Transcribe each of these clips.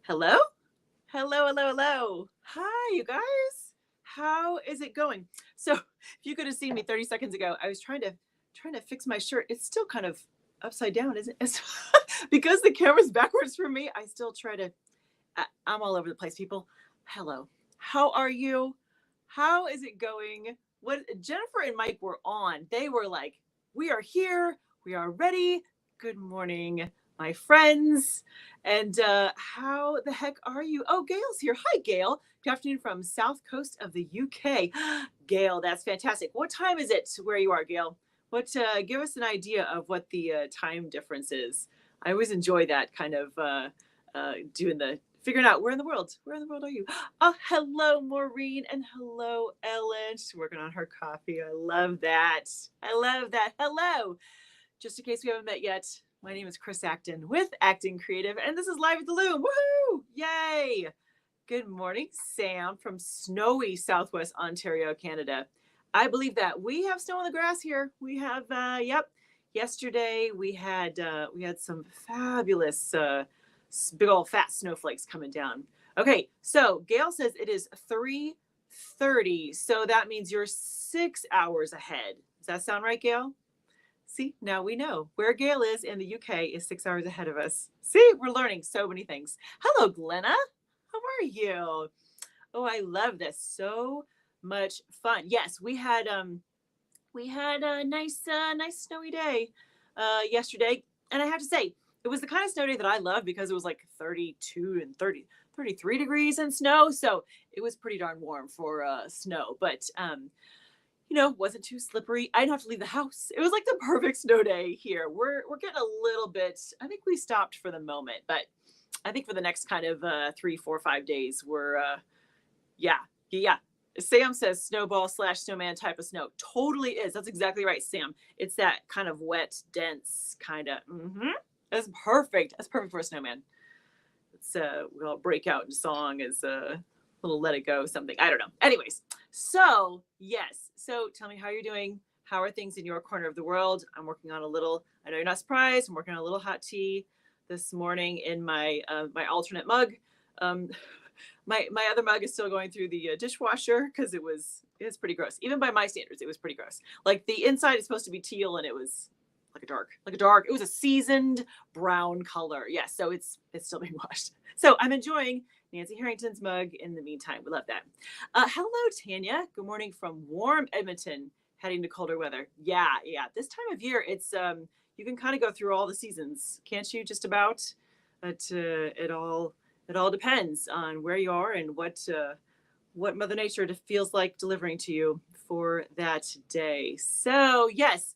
Hello? Hello, hello, hello. Hi, you guys. How is it going? So, if you could have seen me 30 seconds ago, I was trying to fix my shirt. It's still kind of upside down, isn't it? Because the camera's backwards for me, I still try to I'm all over the place, people. Hello. How are you? How is it going? What Jennifer and Mike were on. They were like, "We are here. We are ready. Good morning, my friends." And how the heck are you? Oh, Gail's here. Hi, Gail. Good afternoon from South Coast of the UK. Gail, that's fantastic. What time is it where you are, Gail? What? Give us an idea of what the time difference is. I always enjoy that kind of doing the figuring out where in the world are you? Oh, hello, Maureen, and hello, Ellen. She's working on her coffee. I love that. I love that. Hello. Just in case we haven't met yet, my name is Chris Acton with Acting Creative, and this is Live at the Loom. Woohoo! Yay! Good morning, Sam from snowy Southwest Ontario, Canada. I believe that we have snow on the grass here. We have, yep. Yesterday we had some fabulous big old fat snowflakes coming down. Okay, so Gail says it is 3:30, so that means you're 6 hours ahead. Does that sound right, Gail? See, now we know where Gail is in the UK is 6 hours ahead of us. See, we're learning so many things. Hello, Glenna. How are you? Oh, I love this. So much fun. Yes, we had a nice snowy day yesterday, and I have to say it was the kind of snow day that I love because it was like 32 and 33 degrees and snow, so it was pretty darn warm for snow. But wasn't too slippery. I didn't have to leave the house. It was like the perfect snow day here. We're getting a little bit. I think we stopped for the moment, but I think for the next kind of 3, 4, 5 days, we're yeah, yeah. Sam says snowball slash snowman type of snow. Totally is. That's exactly right, Sam. It's that kind of wet, dense kind of. That's perfect. That's perfect for a snowman. It's we'll break out in song as a little let it go something. I don't know. Anyways, so yes. So tell me how you're doing. How are things in your corner of the world? I'm working on a little. I know you're not surprised. I'm working on a little hot tea this morning in my my alternate mug. Um, my other mug is still going through the dishwasher because it's pretty gross. Even by my standards, it was pretty gross. Like the inside is supposed to be teal, and it was like a dark. It was a seasoned brown color. Yes, so it's still being washed. So I'm enjoying Nancy Harrington's mug in the meantime. We love that. Hello, Tanya. Good morning from warm Edmonton, heading to colder weather. Yeah, yeah. This time of year, it's you can kind of go through all the seasons, can't you? Just about. But it all depends on where you are and what Mother Nature feels like delivering to you for that day. So yes,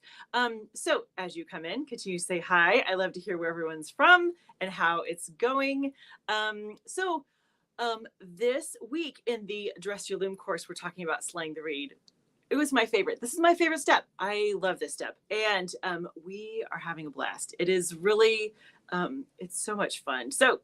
so as you come in, continue to say hi. I love to hear where everyone's from and how it's going. This week in the Dress Your Loom course, we're talking about slaying the reed. It was my favorite. This is my favorite step. I love this step, and we are having a blast. It is really, it's so much fun. So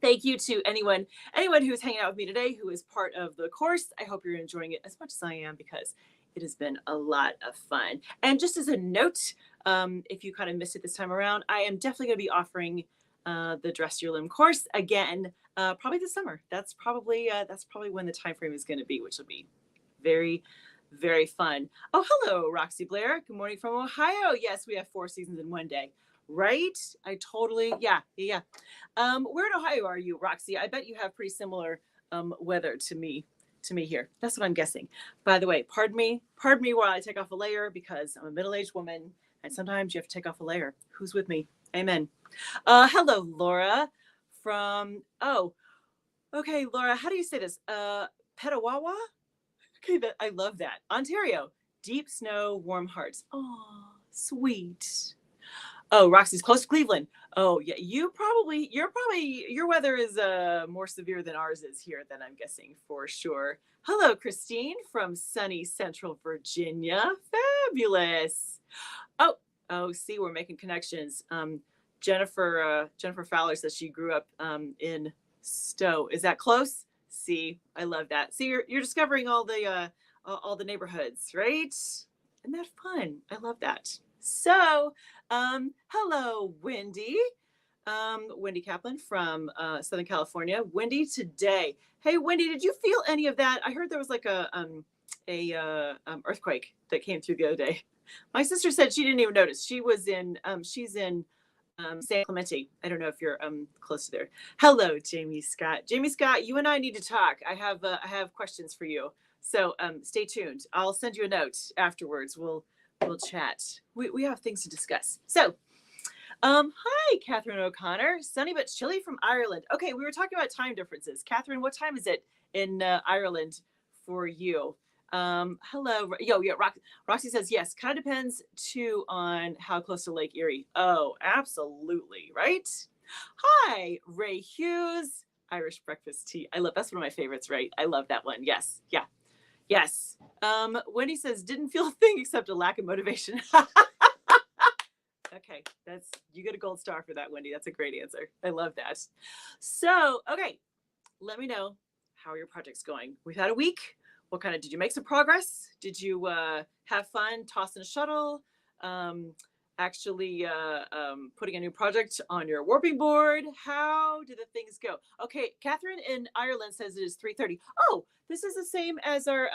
thank you to anyone who's hanging out with me today who is part of the course. I hope you're enjoying it as much as I am because it has been a lot of fun. And just as a note, if you kind of missed it this time around, I am definitely going to be offering the Dress Your Loom course again, probably this summer. That's probably when the time frame is going to be, which will be very, very fun. Oh, hello, Roxy Blair. Good morning from Ohio. Yes, we have 4 seasons in one day. Right? I totally, yeah. Where in Ohio are you, Roxy? I bet you have pretty similar weather to me here. That's what I'm guessing. By the way, pardon me while I take off a layer because I'm a middle-aged woman and sometimes you have to take off a layer. Who's with me? Amen. Hello, Laura okay, Laura, how do you say this? Petawawa? Okay, I love that. Ontario, deep snow, warm hearts. Oh, sweet. Oh, Roxy's close to Cleveland. Oh, yeah. Your weather is more severe than ours is here, then I'm guessing for sure. Hello, Christine from sunny Central Virginia. Fabulous. Oh, see, we're making connections. Jennifer Fowler says she grew up in Stowe. Is that close? See, I love that. See, you're discovering all the neighborhoods, right? Isn't that fun? I love that. So, hello, Wendy. Wendy Kaplan from Southern California. Wendy today. Hey, Wendy, did you feel any of that? I heard there was like a earthquake that came through the other day. My sister said she didn't even notice. She's in San Clemente. I don't know if you're close to there. Hello, Jamie Scott. Jamie Scott, you and I need to talk. I have questions for you. So stay tuned. I'll send you a note afterwards. We'll chat. We have things to discuss. So hi, Catherine O'Connor. Sunny but chilly from Ireland. Okay, we were talking about time differences. Catherine, what time is it in Ireland for you? Hello. Yeah, Roxy says yes. Kind of depends too on how close to Lake Erie. Oh, absolutely. Right? Hi, Ray Hughes. Irish breakfast tea. That's one of my favorites, right? I love that one. Yes. Yeah. Yes. Wendy says didn't feel a thing except a lack of motivation. Okay, you get a gold star for that, Wendy. That's a great answer. I love that. So, okay, let me know how your project's going. We've had a week. Did you make some progress? Did you have fun tossing a shuttle? Putting a new project on your warping board? How did the things go? Okay, Catherine in Ireland says it is 3:30. Oh, this is the same as our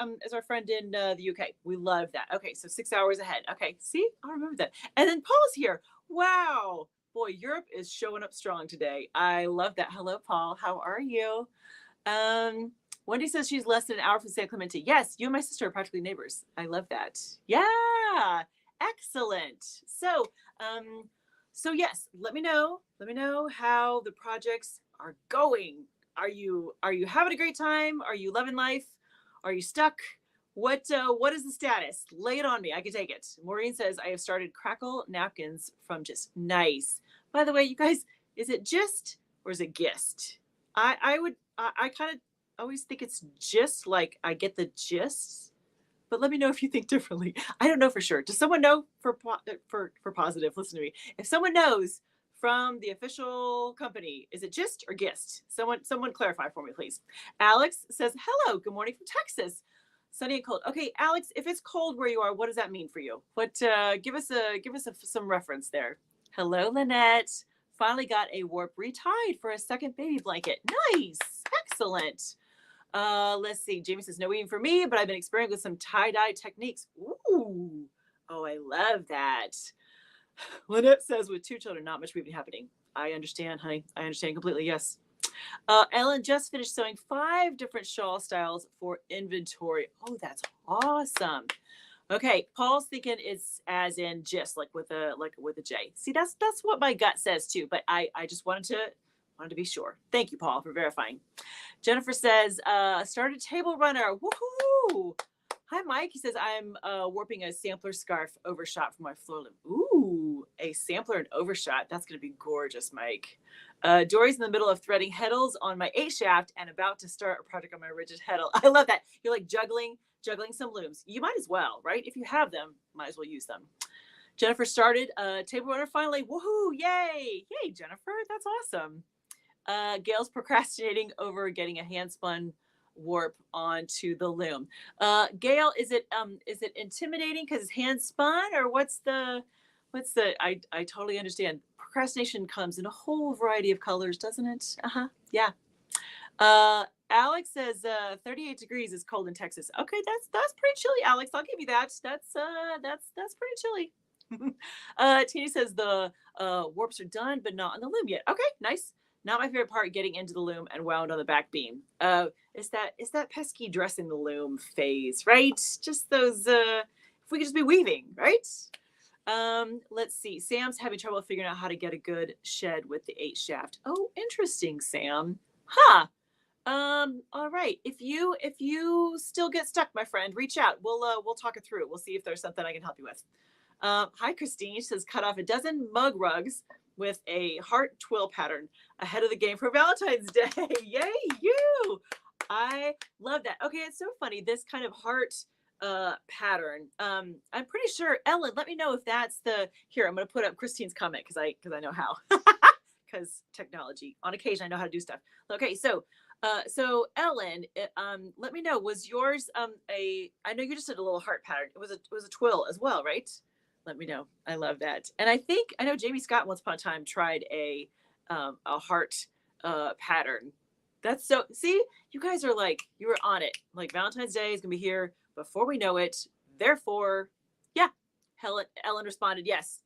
friend in the UK. We love that. Okay, so 6 hours ahead. Okay, see, I remember that. And then Paul's here. Wow, boy, Europe is showing up strong today. I love that. Hello, Paul. How are you? Wendy says she's less than an hour from San Clemente. Yes, you and my sister are practically neighbors. I love that. Yeah, excellent. So yes, let me know how the projects are going. Are you having a great time? Are you loving life? Are you stuck? What is the status? Lay it on me. I can take it. Maureen says I have started Crackle napkins from Just. Nice. By the way, you guys, is it Just or is it Gist? I kind of always think it's just, like, I get the gist, but let me know if you think differently. I don't know for sure. Does someone know for positive? Listen to me. If someone knows from the official company, is it Gist or Gist? Someone clarify for me, please. Alex says, hello, good morning from Texas. Sunny and cold. Okay, Alex, if it's cold where you are, what does that mean for you? Give us some reference there. Hello, Lynette. Finally got a warp retied for a second baby blanket. Nice. Excellent. Let's see. Jamie says, no weaving for me, but I've been experimenting with some tie-dye techniques. Ooh. Oh, I love that. Lynette says, with 2 children, not much weaving happening. I understand, honey. I understand completely. Yes. Ellen just finished sewing 5 different shawl styles for inventory. Oh, that's awesome. Okay, Paul's thinking it's as in just like with a J. See, that's what my gut says too, but I just wanted to be sure. Thank you, Paul, for verifying. Jennifer says, started table runner. Woohoo! Hi, Mike. He says, I'm warping a sampler scarf overshot for my floor loom. Ooh, a sampler and overshot. That's going to be gorgeous, Mike. Dory's in the middle of threading heddles on my 8 shaft and about to start a project on my rigid heddle. I love that. You're like juggling some looms. You might as well, right? If you have them, might as well use them. Jennifer started table runner finally. Woohoo! Yay! Yay, Jennifer. That's awesome. Gail's procrastinating over getting a hand spun warp onto the loom. Gail, is it intimidating because it's hand spun, or what's the I totally understand. Procrastination comes in a whole variety of colors, doesn't it? Yeah. Alex says 38 degrees is cold in Texas. Okay, that's pretty chilly, Alex. I'll give you that. That's pretty chilly. Tina says the warps are done, but not on the loom yet. Okay, nice. Not my favorite part, getting into the loom and wound on the back beam. Is that pesky dressing the loom phase, right? Just those, if we could just be weaving, right? Let's see. Sam's having trouble figuring out how to get a good shed with the 8 shaft. Oh, interesting, Sam. Huh. All right. If you still get stuck, my friend, reach out. We'll talk it through. We'll see if there's something I can help you with. Hi, Christine. She says, cut off a dozen mug rugs with a heart twill pattern ahead of the game for Valentine's Day. Yay, you! I love that. Okay, it's so funny. This kind of heart pattern. I'm pretty sure, Ellen, let me know if that's here. I'm going to put up Christine's comment because I know how. Because technology. On occasion, I know how to do stuff. Okay, so Ellen, let me know, was yours I know you just did a little heart pattern. It was a twill as well, right? Let me know. I love that. And I know Jamie Scott once upon a time tried a a heart pattern. That's so, see, you guys are like, you were on it. Like Valentine's Day is gonna be here before we know it. Therefore, yeah. Ellen responded, yes.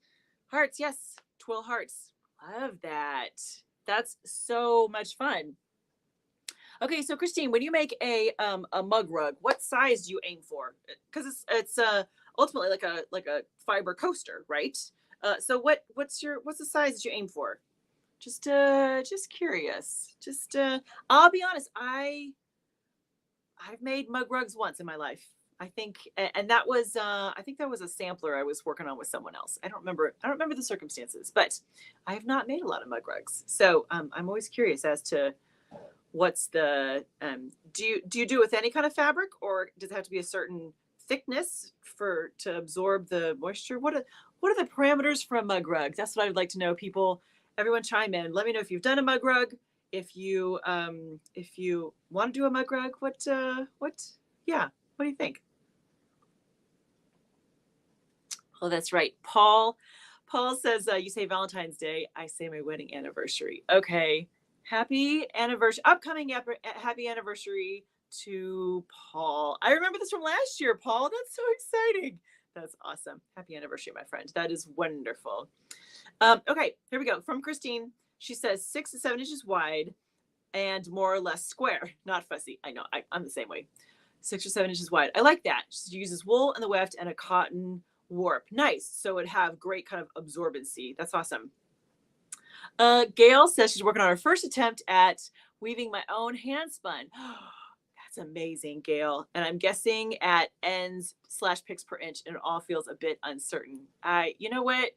Hearts, yes. 12 hearts. Love that. That's so much fun. Okay, so Christine, when you make a mug rug, what size do you aim for? Because it's ultimately like a fiber coaster, right? So what's the size that you aim for? Just curious. I'll be honest, I've made mug rugs once in my life. I think, and that was I think that was a sampler I was working on with someone else. I don't remember the circumstances, but I have not made a lot of mug rugs. So I'm always curious as to what's the do you do with any kind of fabric, or does it have to be a certain thickness for to absorb the moisture? What are the parameters for a mug rug? That's what I would like to know. People, everyone chime in. Let me know if you've done a mug rug. If you want to do a mug rug, yeah, what do you think? Oh, that's right. Paul says, you say Valentine's Day. I say my wedding anniversary. Okay. Happy anniversary. Upcoming happy anniversary to Paul. I remember this from last year, Paul. That's so exciting. That's awesome. Happy anniversary, my friend. That is wonderful. Okay, here we go. From Christine. She says 6 to 7 inches wide and more or less square. Not fussy. I know. I'm the same way. 6 or 7 inches wide. I like that. She uses wool in the weft and a cotton warp. Nice. So it'd have great kind of absorbency. That's awesome. Gail says she's working on her first attempt at weaving my own hand spun. That's amazing, Gail. And I'm guessing at ends/picks per inch, and it all feels a bit uncertain. You know what?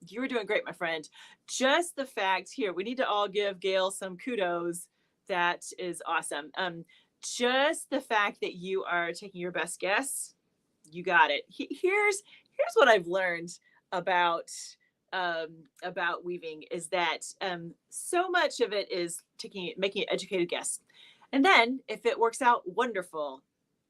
You were doing great, my friend. Just the fact here, we need to all give Gail some kudos. That is awesome. Just the fact that you are taking your best guess, you got it. Here's what I've learned about weaving is that so much of it is making an educated guess. And then if it works out, wonderful.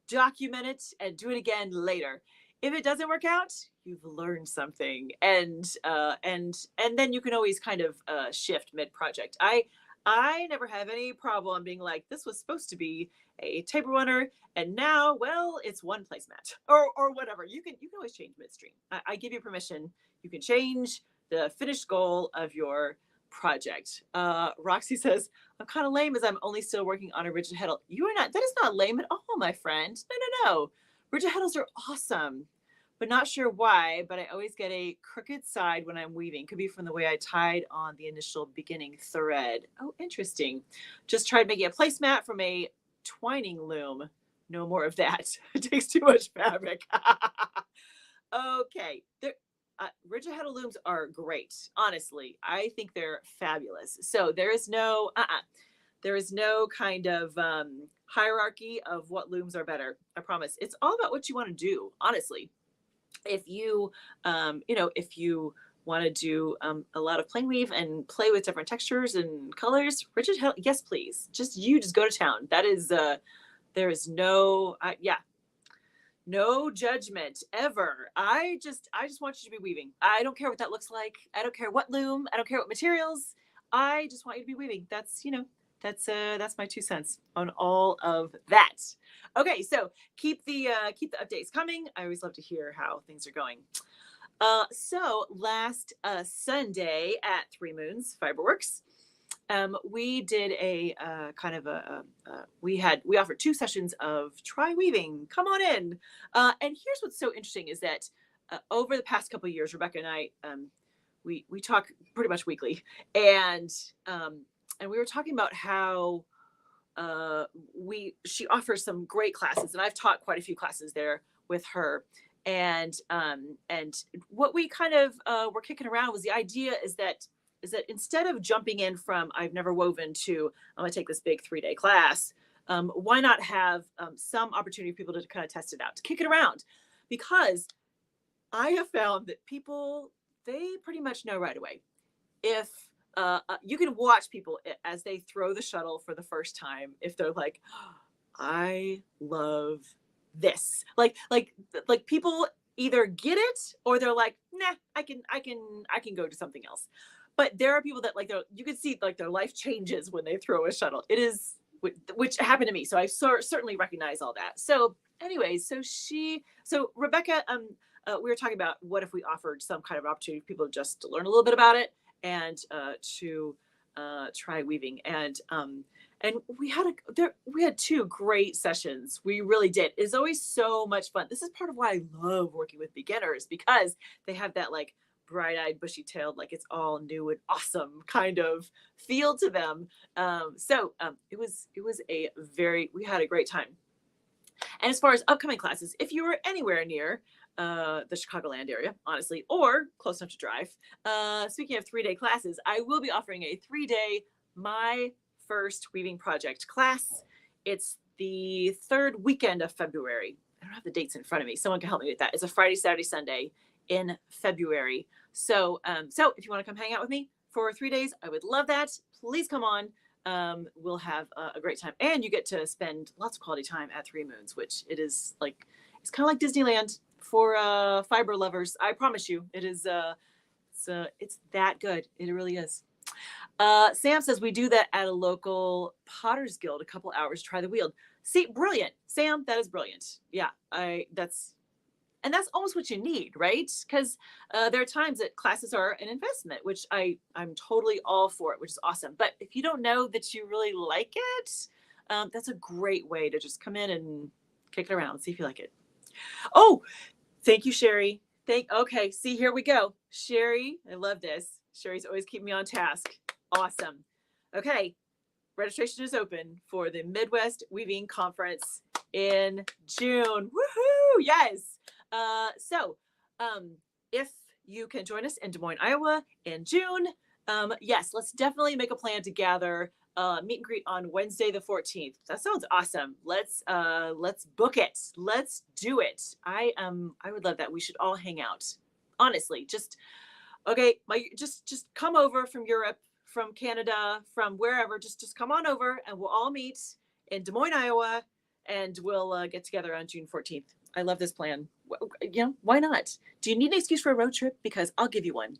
Document it and do it again later. If it doesn't work out, you've learned something. And then you can always kind of shift mid-project. I never have any problem being like, this was supposed to be a table runner, and now, well, it's one placemat or whatever. You can always change midstream. I give you permission. You can change the finished goal of your project. Roxy says, I'm kind of lame as I'm only still working on a rigid heddle. You are not. That is not lame at all, my friend. No. Rigid heddles are awesome, but not sure why, but I always get a crooked side when I'm weaving. Could be from the way I tied on the initial beginning thread. Oh, interesting. Just tried making a placemat from a twining loom. No more of that. It takes too much fabric. Okay. Rigid heddle looms are great. Honestly, I think they're fabulous. So there is no kind of hierarchy of what looms are better. I promise. It's all about what you want to do. Honestly, if you if you want to do a lot of plain weave and play with different textures and colors, rigid heddle, yes, please. Just go to town. That is there is no no judgment ever. I just want you to be weaving. I don't care what that looks like. I don't care what loom. I don't care what materials. I just want you to be weaving. That's that's my 2 cents on all of that. Okay, so keep the updates coming. I always love to hear how things are going. So last Sunday at Three Moons Fiberworks, we did a kind of we offered 2 sessions of try weaving. Come on in. And here's what's so interesting is that over the past couple of years, Rebecca and I, we talk pretty much weekly, and we were talking about how she offers some great classes, and I've taught quite a few classes there with her. And what we kind of were kicking around was the idea is that instead of jumping in from I've never woven to I'm going to take this big 3-day class, why not have some opportunity for people to kind of test it out, to kick it around? Because I have found that people, they pretty much know right away. If you can watch people as they throw the shuttle for the first time, if they're like, I love this. Like people either get it or they're like, nah, I can go to something else. but there are people that like, you can see like their life changes when they throw a shuttle. It is, which happened to me. So I certainly recognize all that. So anyways, so Rebecca, we were talking about what if we offered some kind of opportunity for people just to learn a little bit about it and to try weaving. And we had two great sessions. We really did. It's always so much fun. This is part of why I love working with beginners, because they have that like bright-eyed, bushy-tailed, like it's all new and awesome kind of feel to them. It was we had a great time. And as far as upcoming classes, if you were anywhere near the Chicagoland area, honestly, or close enough to drive, speaking of 3-day classes, I will be offering a 3-day My First Weaving Project class. It's the third weekend of February. I don't have the dates in front of me. Someone can help me with that. It's a Friday, Saturday, Sunday in February. So if you want to come hang out with me for 3 days, I would love that. Please come on. We'll have a great time, and you get to spend lots of quality time at Three Moons, which it's kind of like Disneyland for fiber lovers. I promise you, it is. It's that good. It really is. Sam says we do that at a local Potter's Guild, a couple hours, try the wheel. See, brilliant, Sam. That is brilliant. Yeah, that's almost what you need, right? Because there are times that classes are an investment, which I'm totally all for it, which is awesome. But if you don't know that you really like it, that's a great way to just come in and kick it around, see if you like it. Oh, thank you, Sherry. Okay, see, here we go. Sherry, I love this. Sherry's always keeping me on task. Awesome. Okay, registration is open for the Midwest Weaving Conference in June. Woohoo! Yes. If you can join us in Des Moines, Iowa in June, yes, let's definitely make a plan to gather, meet and greet on Wednesday, the 14th. That sounds awesome. Let's book it. Let's do it. I would love that. We should all hang out. Honestly, just come over from Europe, from Canada, from wherever, just come on over and we'll all meet in Des Moines, Iowa, and we'll get together on June 14th. I love this plan. Why not? Do you need an excuse for a road trip? Because I'll give you one.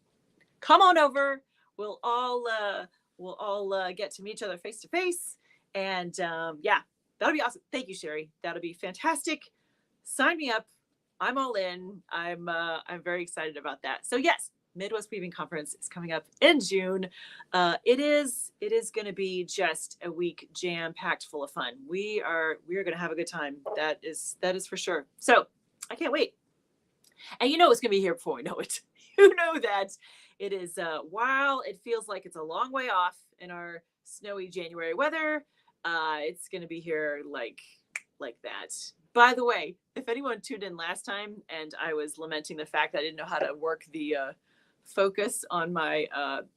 Come on over. We'll all get to meet each other face to face. And yeah, that'll be awesome. Thank you, Sherry. That'll be fantastic. Sign me up. I'm all in. I'm very excited about that. So yes, Midwest Weaving Conference is coming up in June. It is going to be just a week jam-packed full of fun. We are going to have a good time. That is for sure. So I can't wait. And it's going to be here before we know it. You know that it is. While it feels like it's a long way off in our snowy January weather, it's going to be here like that. By the way, if anyone tuned in last time and I was lamenting the fact that I didn't know how to work the focus on my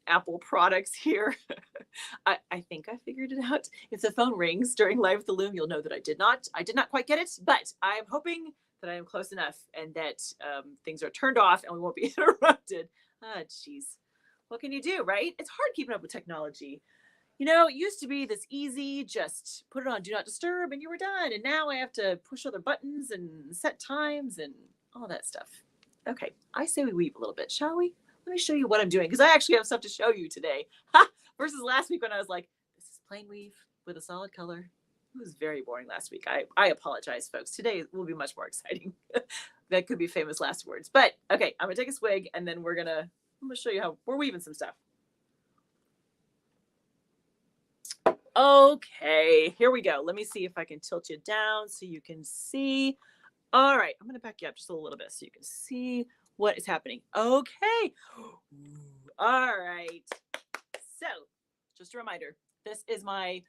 Apple products here, I think I figured it out. If the phone rings during Live with the Loom, you'll know that I did not quite get it, but I'm hoping that I am close enough and that things are turned off and we won't be interrupted. Geez. What can you do, right? It's hard keeping up with technology. It used to be this easy, just put it on Do Not Disturb and you were done. And now I have to push other buttons and set times and all that stuff. Okay, I say we weave a little bit, shall we? Let me show you what I'm doing, because I actually have stuff to show you today. Versus last week when I was like, this is plain weave with a solid color. It was very boring last week. I apologize, folks. Today will be much more exciting. That could be famous last words. But okay, I'm gonna take a swig and then I'm gonna show you how we're weaving some stuff. Okay, here we go. Let me see if I can tilt you down so you can see. All right, I'm gonna back you up just a little bit so you can see what is happening. Okay. All right. So just a reminder, this is my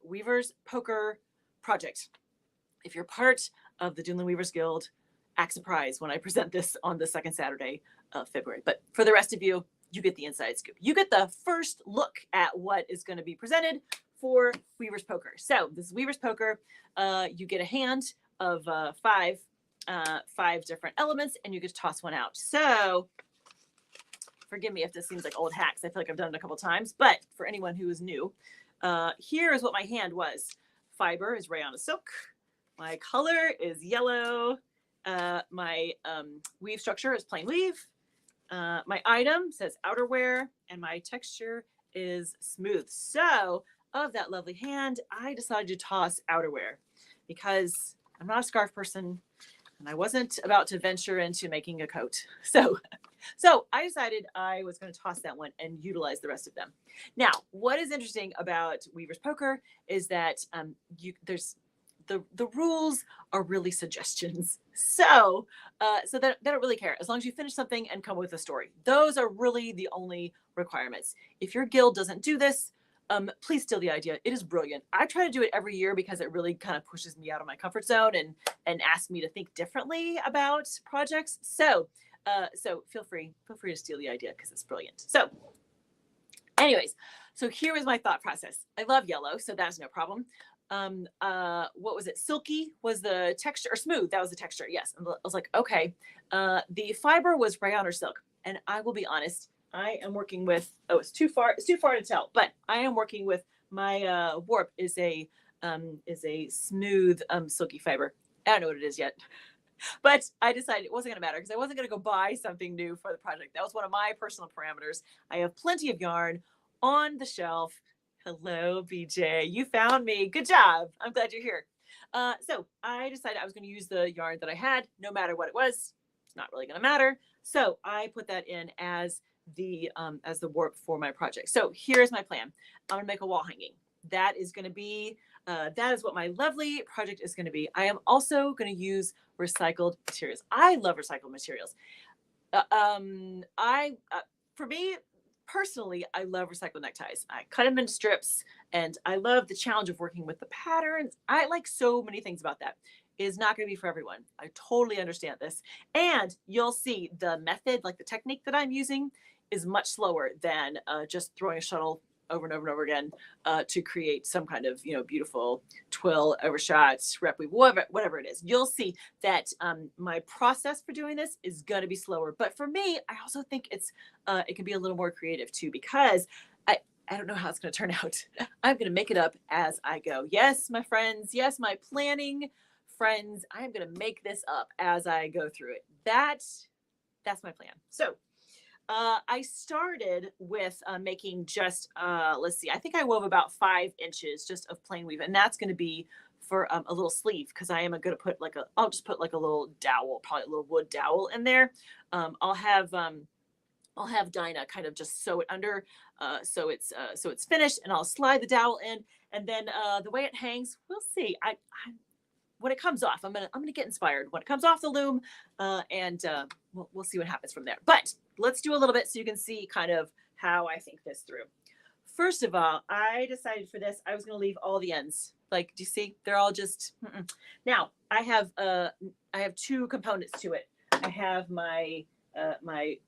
Weavers Poker project. If you're part of the Dunlin Weavers Guild, act surprised when I present this on the second Saturday of February. But for the rest of you, you get the inside scoop. You get the first look at what is going to be presented for Weavers Poker. So this is Weavers Poker. You get a hand of five different elements, and you get to toss one out. So forgive me if this seems like old hacks. I feel like I've done it a couple times, but for anyone who is new, here is what my hand was. Fiber is rayon silk. My color is yellow. My weave structure is plain weave. my item says outerwear and my texture is smooth. So of that lovely hand, I decided to toss outerwear because I'm not a scarf person and I wasn't about to venture into making a coat. So I decided I was going to toss that one and utilize the rest of them. Now, what is interesting about Weaver's Poker is that there's the rules are really suggestions. So they don't really care as long as you finish something and come with a story. Those are really the only requirements. If your guild doesn't do this, please steal the idea. It is brilliant. I try to do it every year because it really kind of pushes me out of my comfort zone and asks me to think differently about projects. So feel free to steal the idea because it's brilliant. So anyways, so here is my thought process. I love yellow, so that's no problem. What was it? Silky was the texture, or smooth, that was the texture. Yes. I was like, okay. The fiber was rayon or silk. And I will be honest, I am working with, it's too far to tell, but I am working with my warp is a smooth silky fiber. I don't know what it is yet. But I decided it wasn't going to matter because I wasn't going to go buy something new for the project. That was one of my personal parameters. I have plenty of yarn on the shelf. Hello, BJ. You found me. Good job. I'm glad you're here. So I decided I was going to use the yarn that I had, no matter what it was. It's not really going to matter. So I put that in as the warp for my project. So here's my plan. I'm going to make a wall hanging. That is going to be that is what my lovely project is going to be. I am also going to use recycled materials. I love recycled materials. For me personally, I love recycled neckties. I cut them into strips, and I love the challenge of working with the patterns. I like so many things about that. It is not going to be for everyone. I totally understand this, and you'll see the method, like the technique that I'm using, is much slower than just throwing a shuttle over and over and over again to create some kind of beautiful twill, overshot, rep weave, whatever it is. You'll see that my process for doing this is going to be slower. But for me, I also think it can be a little more creative too, because I don't know how it's going to turn out. I'm going to make it up as I go. Yes, my friends. Yes, my planning friends. I am going to make this up as I go through it. That's my plan. So I started with making just, let's see, I think I wove about 5 inches just of plain weave. And that's going to be for a little sleeve, because I am going to put I'll just put like a little dowel, probably a little wood dowel in there. I'll have Dinah kind of just sew it under so it's finished, and I'll slide the dowel in. And then the way it hangs, we'll see. When it comes off, I'm gonna get inspired when it comes off the loom, and we'll see what happens from there. But let's do a little bit so you can see kind of how I think this through. First of all, I decided for this I was gonna leave all the ends. Like, do you see? They're all just. Now I have 2 components to it. I have my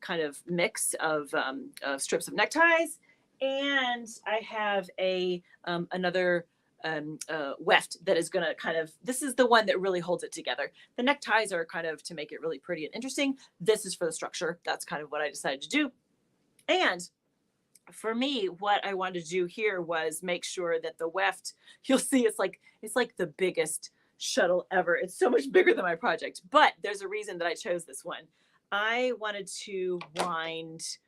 kind of mix of strips of neckties, and I have another weft that is going to kind of, this is the one that really holds it together. The neckties are kind of to make it really pretty and interesting. This is for the structure. That's kind of what I decided to do. And for me, what I wanted to do here was make sure that the weft, you'll see it's like the biggest shuttle ever. It's so much bigger than my project, but there's a reason that I chose this one. I wanted to wind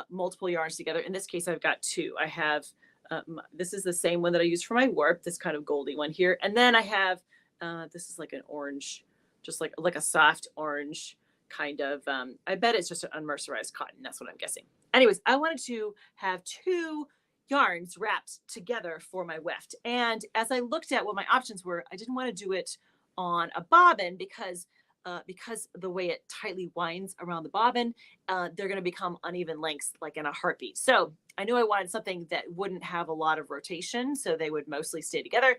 multiple yarns together. In this case, I've got 2. I have this is the same one that I used for my warp, this kind of goldy one here. And then I have, this is like an orange, just like a soft orange kind of, I bet it's just an unmercerized cotton. That's what I'm guessing. Anyways, I wanted to have 2 yarns wrapped together for my weft. And as I looked at what my options were, I didn't want to do it on a bobbin because the way it tightly winds around the bobbin, they're going to become uneven lengths like in a heartbeat. So I knew I wanted something that wouldn't have a lot of rotation, so they would mostly stay together.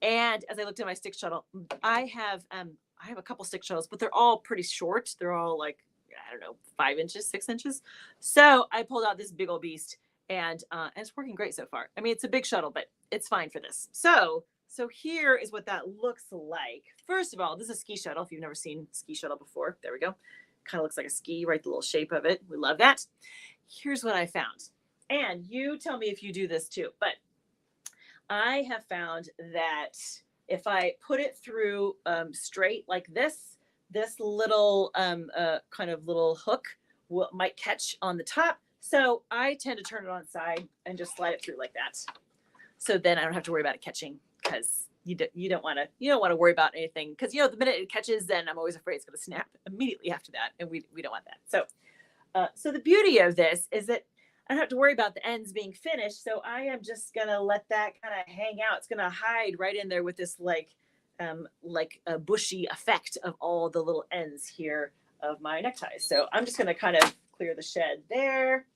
And as I looked at my stick shuttle, I have a couple stick shuttles, but they're all pretty short. They're all like, I don't know, 5 inches, 6 inches. So I pulled out this big old beast, and it's working great so far. I mean, it's a big shuttle, but it's fine for this. So here is what that looks like. First of all, this is a ski shuttle. If you've never seen a ski shuttle before, there we go. Kind of looks like a ski, right? The little shape of it. We love that. Here's what I found. And you tell me if you do this too. But I have found that if I put it through straight like this little kind of little hook might catch on the top. So I tend to turn it on its side and just slide it through like that. So then I don't have to worry about it catching, because you don't want to worry about anything, because the minute it catches, then I'm always afraid it's going to snap immediately after that, and we don't want that. So the beauty of this is that I don't have to worry about the ends being finished. So I am just gonna let that kind of hang out. It's gonna hide right in there with this like a bushy effect of all the little ends here of my neckties. So I'm just gonna kind of clear the shed there.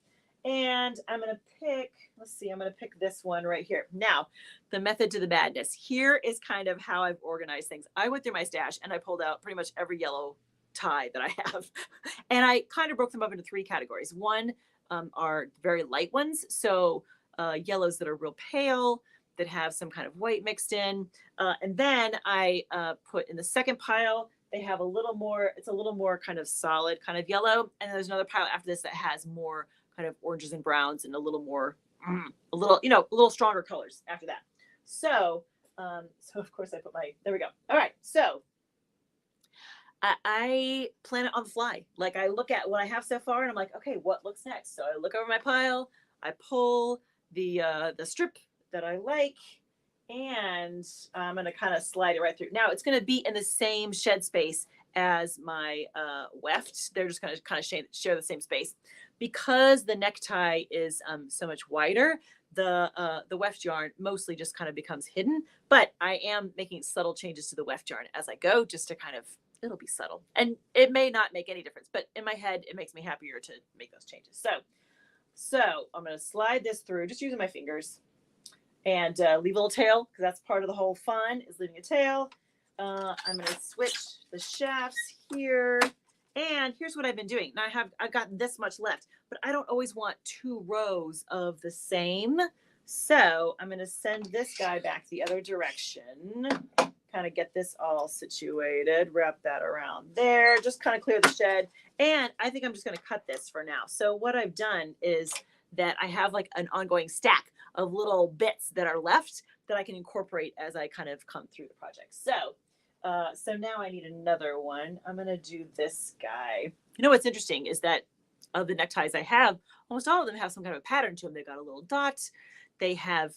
And I'm gonna pick, I'm gonna pick this one right here. Now, the method to the madness. Here is kind of how I've organized things. I went through my stash and I pulled out pretty much every yellow tie that I have. And I kind of broke them up into 3 categories. One are very light ones. So yellows that are real pale, that have some kind of white mixed in. And then I put in the second pile, they have a little more kind of solid kind of yellow. And there's another pile after this that has more kind of oranges and browns and a little stronger colors after that. So of course I put there we go. All right. So I plan it on the fly. Like, I look at what I have so far and I'm like, okay, what looks next? So I look over my pile, I pull the strip that I like, and I'm going to kind of slide it right through. Now it's going to be in the same shed space as my weft. They're just going to kind of share the same space. Because the necktie is so much wider, the weft yarn mostly just kind of becomes hidden, but I am making subtle changes to the weft yarn as I go, just to kind of, it'll be subtle, and it may not make any difference, but in my head, it makes me happier to make those changes. So I'm going to slide this through, just using my fingers, and leave a little tail, because that's part of the whole fun, is leaving a tail. I'm going to switch the shafts here. And here's what I've been doing. Now I've got this much left, but I don't always want 2 rows of the same. So I'm going to send this guy back the other direction, kind of get this all situated, wrap that around there, just kind of clear the shed. And I think I'm just going to cut this for now. So what I've done is that I have like an ongoing stack of little bits that are left that I can incorporate as I kind of come through the project. So now I need another one. I'm going to do this guy. What's interesting is that of the neckties I have, almost all of them have some kind of a pattern to them. They've got a little dot. They have,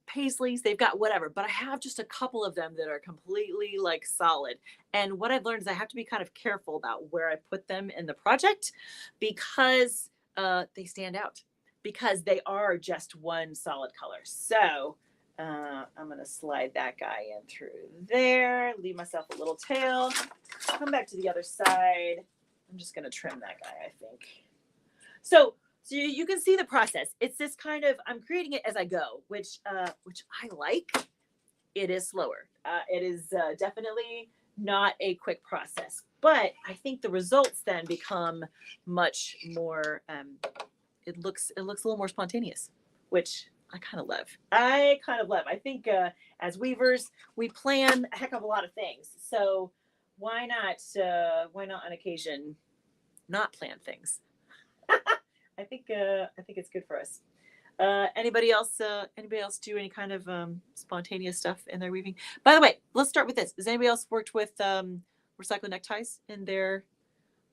paisleys. They've got whatever. But I have just a couple of them that are completely like solid. And what I've learned is I have to be kind of careful about where I put them in the project, because they stand out, because they are just one solid color. So I'm going to slide that guy in through there, leave myself a little tail, come back to the other side. I'm just going to trim that guy, I think. So you can see the process. It's this kind of, I'm creating it as I go, which I like. It is slower. It is definitely not a quick process, but I think the results then become much more, it looks a little more spontaneous, which I kind of love. I think as weavers, we plan a heck of a lot of things. So why not on occasion not plan things? I think it's good for us. Anybody else do any kind of spontaneous stuff in their weaving? By the way, let's start with this. Has anybody else worked with recycled neckties in their?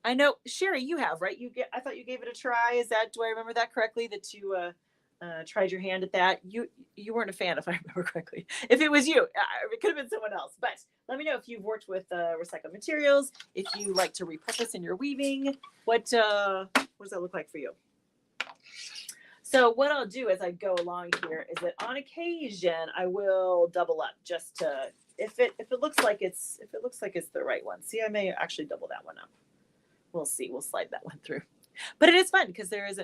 I know, Sherry, you have, right? I thought you gave it a try. Do I remember that correctly? That you tried your hand at that. You weren't a fan, if I remember correctly. If it was you, it could have been someone else. But let me know if you've worked with recycled materials, if you like to repurpose in your weaving. What does that look like for you? So what I'll do as I go along here is that on occasion I will double up, just to, if it looks like it's the right one. See, I may actually double that one up. We'll see. We'll slide that one through. But it is fun because there is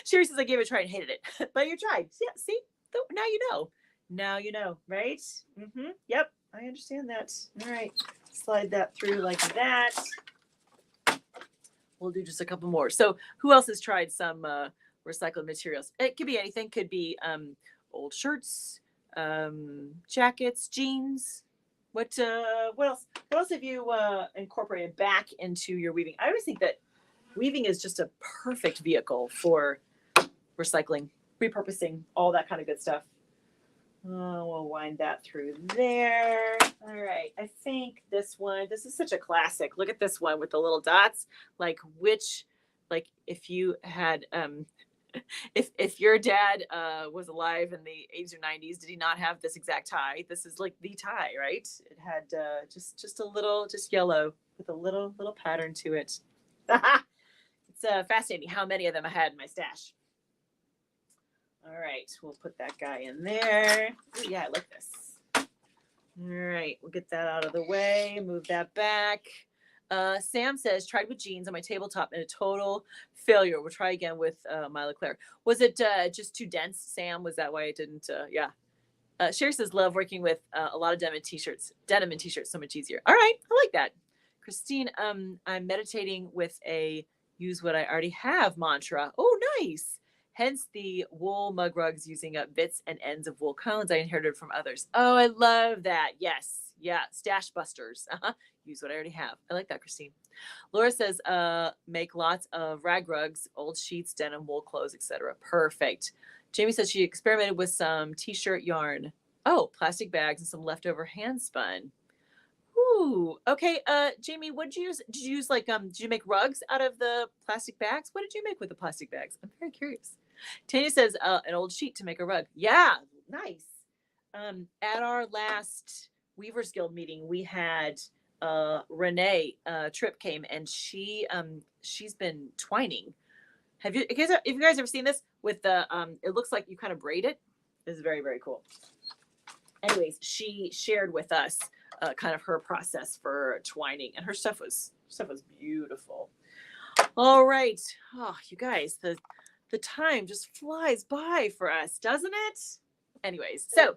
Sherry says I gave it a try and hated it, but you tried. Yeah, see, now you know. Now you know, right? Yep, I understand that. All right, slide that through like that. We'll do just a couple more. So who else has tried some recycled materials? It could be anything. Could be old shirts, jackets, jeans. What else? What else have you incorporated back into your weaving? I always think that weaving is just a perfect vehicle for recycling, repurposing, all that kind of good stuff. Oh, we'll wind that through there. All right. I think this one, this is such a classic. Look at this one with the little dots. Like if you had, if your dad was alive in the 80s or 90s, did he not have this exact tie? This is like the tie, right? It had just a little, just yellow with a little pattern to it. It's fascinating how many of them I had in my stash. All right, we'll put that guy in there. Ooh, yeah, I like this. All right, we'll get that out of the way. Move that back. Sam says, tried with jeans on my tabletop and a total failure. We'll try again with my Leclerc. Was it just too dense, Sam? Was that why it didn't? Yeah. Sherry says, love working with a lot of denim and t-shirts. Denim and t-shirts, so much easier. All right, I like that. Christine, I'm meditating with a use what I already have mantra. Oh, nice. Hence the wool mug rugs using up bits and ends of wool cones I inherited from others. Oh, I love that. Yes. Yeah. Stash busters. Use what I already have. I like that, Christine. Laura says, make lots of rag rugs, old sheets, denim, wool clothes, etc. Perfect. Jamie says she experimented with some t-shirt yarn. Oh, plastic bags and some leftover hand spun. Ooh, okay. Jamie, what did you use? Did you use did you make rugs out of the plastic bags? What did you make with the plastic bags? I'm very curious. Tanya says, an old sheet to make a rug. Yeah, nice. At our last Weavers Guild meeting, we had Renee Tripp came and she's been twining. Have you guys ever seen this with the it looks like you kind of braid it? It's very, very cool. Anyways, she shared with us kind of her process for twining, and her stuff was beautiful. All right. Oh, you guys, the time just flies by for us, doesn't it? Anyways, so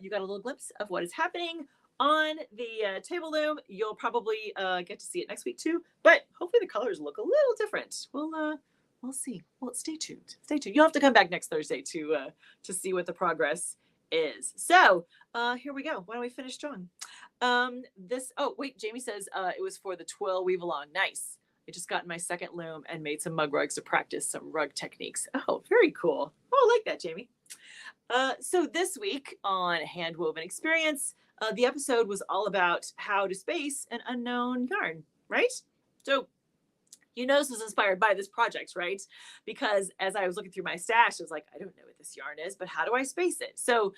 you got a little glimpse of what is happening on the table loom. You'll probably get to see it next week too, but hopefully the colors look a little different. We'll see. Well, stay tuned. Stay tuned. You'll have to come back next Thursday to see what the progress is. So here we go. Why don't we finish strong? Oh wait, Jamie says it was for the twill weave along. Nice. I just got in my second loom and made some mug rugs to practice some rug techniques. Oh, very cool. Oh, I like that, Jamie. So this week on Hand Woven Experience, the episode was all about how to space an unknown yarn, right? So this was inspired by this project, right? Because as I was looking through my stash, I was like, I don't know what this yarn is, but how do I space it? So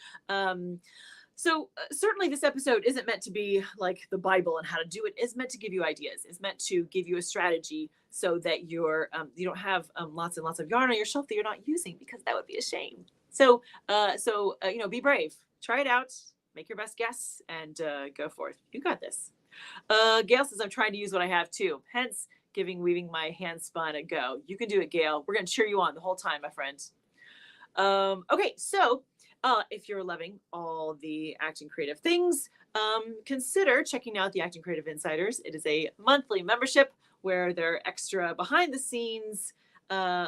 certainly this episode isn't meant to be like the Bible and how to do it. It's meant to give you ideas. It's meant to give you a strategy so that you don't have lots and lots of yarn on your shelf that you're not using, because that would be a shame. So be brave. Try it out. Make your best guess and go forth. You got this. Gail says, I'm trying to use what I have too. Hence, weaving my hand spun a go. You can do it, Gail. We're going to cheer you on the whole time, my friend. Okay, so if you're loving all the Acting Creative things, consider checking out the Acting Creative Insiders. It is a monthly membership where there are extra behind the scenes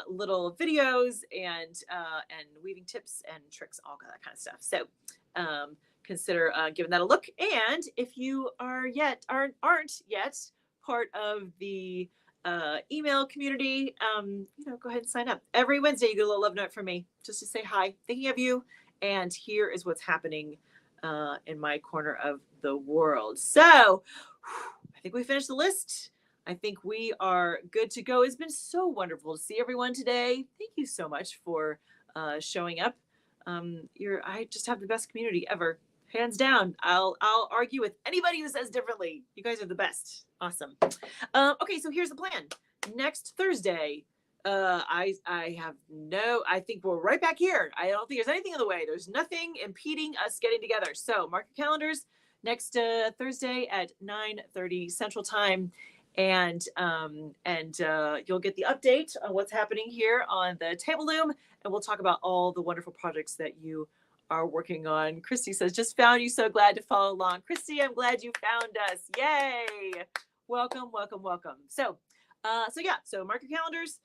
little videos and weaving tips and tricks, all that kind of stuff. So consider giving that a look. And if you aren't yet part of the email community, go ahead and sign up. Every Wednesday you get a little love note from me just to say hi, thinking of you, and here is what's happening in my corner of the world. So I think we finished the list. I think we are good to go. It's been so wonderful to see everyone today. Thank you so much for showing up. I just have the best community ever. Hands down. I'll argue with anybody who says differently. You guys are the best. Awesome. Okay, so here's the plan. Next Thursday, I think we're right back here. I don't think there's anything in the way. There's nothing impeding us getting together. So mark your calendars next Thursday at 9:30 Central Time. And you'll get the update on what's happening here on the table loom, and we'll talk about all the wonderful projects that you are working on. Christy says, just found you, so glad to follow along. Christy, I'm glad you found us. Yay. Welcome. So mark your calendars.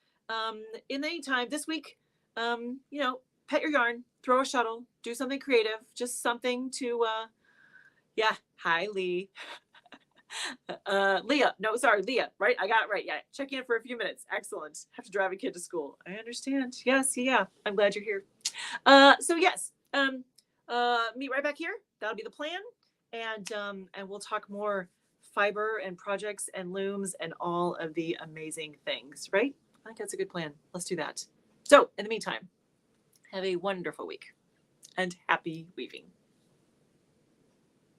In the meantime, this week, pet your yarn, throw a shuttle, do something creative, just something to, hi, Lee. Leah, right? I got it right. Yeah, check in for a few minutes. Excellent. Have to drive a kid to school. I understand. Yes, yeah. I'm glad you're here. meet right back here. That'll be the plan. And we'll talk more fiber and projects and looms and all of the amazing things, right? I think that's a good plan. Let's do that. So, in the meantime, have a wonderful week and happy weaving.